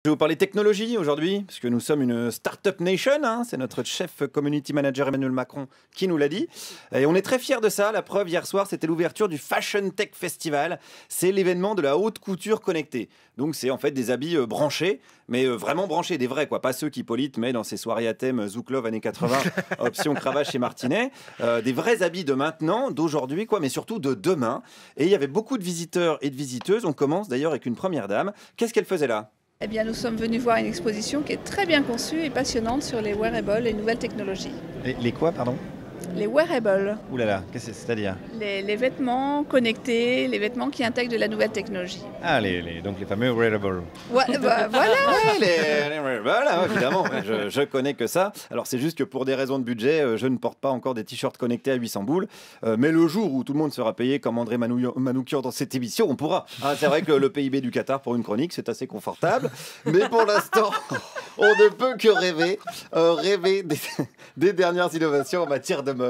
Je vais vous parler technologie aujourd'hui, parce que nous sommes une Startup Nation, hein, c'est notre chef community manager Emmanuel Macron qui nous l'a dit. Et on est très fiers de ça. La preuve, hier soir, c'était l'ouverture du Fashion Tech Festival. C'est l'événement de la haute couture connectée. Donc c'est en fait des habits branchés, mais vraiment branchés, des vrais, quoi. Pas ceux qu'Hippolyte met dans ses soirées à thème Zouk Love années 80, option cravache chez Martinet. Des vrais habits de maintenant, d'aujourd'hui, quoi, mais surtout de demain. Et il y avait beaucoup de visiteurs et de visiteuses. On commence d'ailleurs avec une première dame. Qu'est-ce qu'elle faisait là ? Eh bien, nous sommes venus voir une exposition qui est très bien conçue et passionnante sur les wearables, les nouvelles technologies. Les quoi, pardon ? Les wearables, Ouh là là, qu'est-ce que c'est-à-dire ? les vêtements connectés, les vêtements qui intègrent de la nouvelle technologie. Ah, donc les fameux wearables. Ouais, bah, voilà. Ouais, les wearables, évidemment, je connais que ça. Alors c'est juste que pour des raisons de budget, je ne porte pas encore des t-shirts connectés à 800 boules. Mais le jour où tout le monde sera payé comme André Manoukian dans cette émission, on pourra. Ah, c'est vrai que le PIB du Qatar pour une chronique, c'est assez confortable. Mais pour l'instant, on ne peut que rêver des dernières innovations en matière de mode.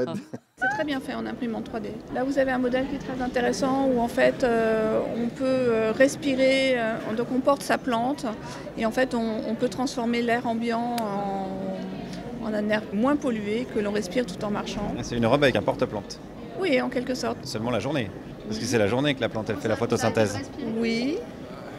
C'est très bien fait en imprimante 3D. Là, vous avez un modèle qui est très intéressant où en fait, on peut respirer, donc on porte sa plante et en fait, on peut transformer l'air ambiant en un air moins pollué que l'on respire tout en marchant. C'est une robe avec un porte-plante. Oui, en quelque sorte. Seulement la journée. Parce que c'est la journée que la plante elle fait la photosynthèse. Oui.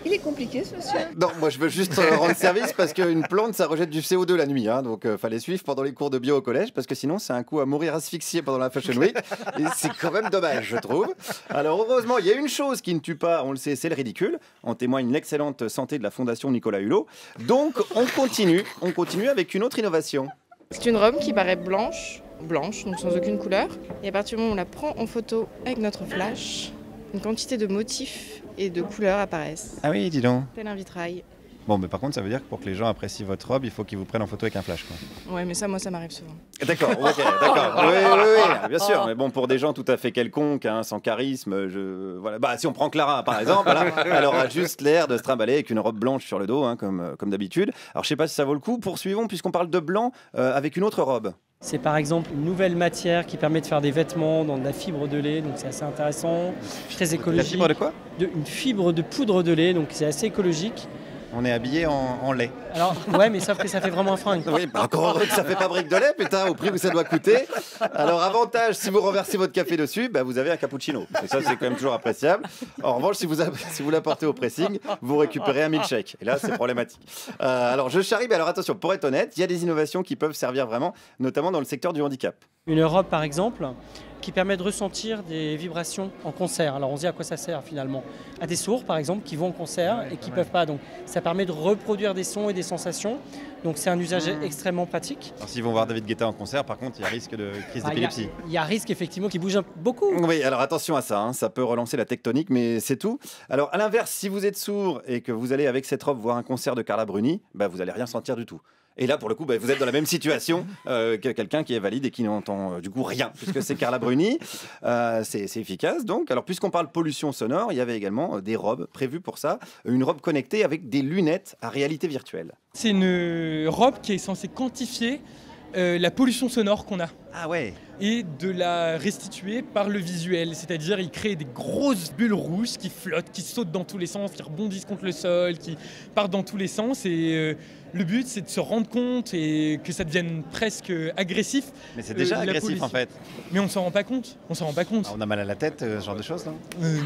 Il est compliqué ce monsieur. Non, moi je veux juste rendre service parce qu'une plante ça rejette du CO2 la nuit, hein, donc fallait suivre pendant les cours de bio au collège parce que sinon c'est un coup à mourir asphyxié pendant la Fashion Week et c'est quand même dommage je trouve. Alors heureusement il y a une chose qui ne tue pas, on le sait, c'est le ridicule, en témoigne l'excellente santé de la fondation Nicolas Hulot. Donc on continue avec une autre innovation. C'est une robe qui paraît blanche, donc sans aucune couleur, et à partir du moment où on la prend en photo avec notre flash, une quantité de motifs et de couleurs apparaissent. Ah oui, dis donc. Tel un vitrail. Bon, mais par contre, ça veut dire que pour que les gens apprécient votre robe, il faut qu'ils vous prennent en photo avec un flash, quoi. Ouais, mais ça, moi, ça m'arrive souvent. D'accord, ok, d'accord. Oui, bien sûr. Mais bon, pour des gens tout à fait quelconques, hein, sans charisme, voilà. Bah, si on prend Clara, par exemple, voilà, elle aura juste l'air de se trimballer avec une robe blanche sur le dos, hein, comme d'habitude. Alors, je sais pas si ça vaut le coup. Poursuivons, puisqu'on parle de blanc, avec une autre robe. C'est par exemple une nouvelle matière qui permet de faire des vêtements dans de la fibre de lait, donc c'est assez intéressant, très écologique. La fibre de quoi ? Une fibre de poudre de lait, donc c'est assez écologique. On est habillé en lait. Alors, ouais, mais sauf que ça fait vraiment un fringue. Oui, bah encore heureux que ça fait pas brique de lait, putain, au prix où ça doit coûter. Alors, avantage, si vous renversez votre café dessus, bah, vous avez un cappuccino. Et ça, c'est quand même toujours appréciable. En revanche, si vous l'apportez au pressing, vous récupérez un milkshake. Et là, c'est problématique. Alors, je charrie, mais alors attention, pour être honnête, il y a des innovations qui peuvent servir vraiment, notamment dans le secteur du handicap. Une robe, par exemple, qui permet de ressentir des vibrations en concert. Alors on se dit à quoi ça sert finalement ? À des sourds par exemple qui vont en concert et qui ne peuvent pas. Donc ça permet de reproduire des sons et des sensations. Donc c'est un usage extrêmement pratique. Alors s'ils vont voir David Guetta en concert, par contre, il y a risque de crise d'épilepsie. Il y a risque effectivement qu'il bouge beaucoup. Oui, alors attention à ça, hein, ça peut relancer la tectonique, mais c'est tout. Alors à l'inverse, si vous êtes sourd et que vous allez avec cette robe voir un concert de Carla Bruni, bah, vous n'allez rien sentir du tout. Et là, pour le coup, bah, vous êtes dans la même situation que quelqu'un qui est valide et qui n'entend du coup rien, puisque c'est Carla Bruni. C'est efficace, donc. Alors, puisqu'on parle pollution sonore, il y avait également des robes prévues pour ça. Une robe connectée avec des lunettes à réalité virtuelle. C'est une robe qui est censée quantifier la pollution sonore qu'on a. Ah ouais. Et de la restituer par le visuel, c'est-à-dire il crée des grosses bulles rouges qui flottent, qui sautent dans tous les sens, qui rebondissent contre le sol, qui partent dans tous les sens et le but c'est de se rendre compte et que ça devienne presque agressif. Mais c'est déjà agressif en fait. Mais on s'en rend pas compte, On a mal à la tête, ce genre de choses, non ?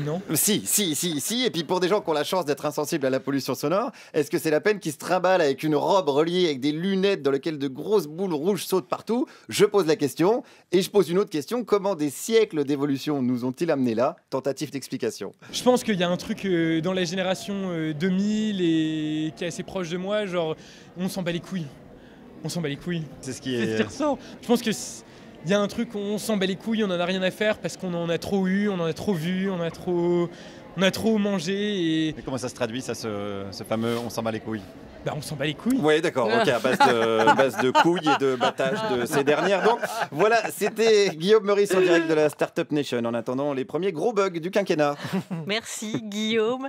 Non. Si, et puis pour des gens qui ont la chance d'être insensibles à la pollution sonore, est-ce que c'est la peine qu'ils se trimballent avec une robe reliée avec des lunettes dans lesquelles de grosses boules rouges sautent partout ? Je pose la question, et je pose une autre question, comment des siècles d'évolution nous ont-ils amenés là ? Tentative d'explication. Je pense qu'il y a un truc dans la génération 2000 et qui est assez proche de moi, genre on s'en bat les couilles. On s'en bat les couilles. C'est ce qui est... C'est ce qui ressort. Je pense que il y a un truc où on s'en bat les couilles, on en a rien à faire parce qu'on en a trop eu, on en a trop vu, on a trop mangé. Et mais comment ça se traduit, ça, ce fameux on s'en bat les couilles ? Bah on s'en bat les couilles. Oui, d'accord, ok, à base de couilles et de battage de ces dernières. Donc voilà, c'était Guillaume Meurice en direct de la Startup Nation. En attendant les premiers gros bugs du quinquennat. Merci Guillaume.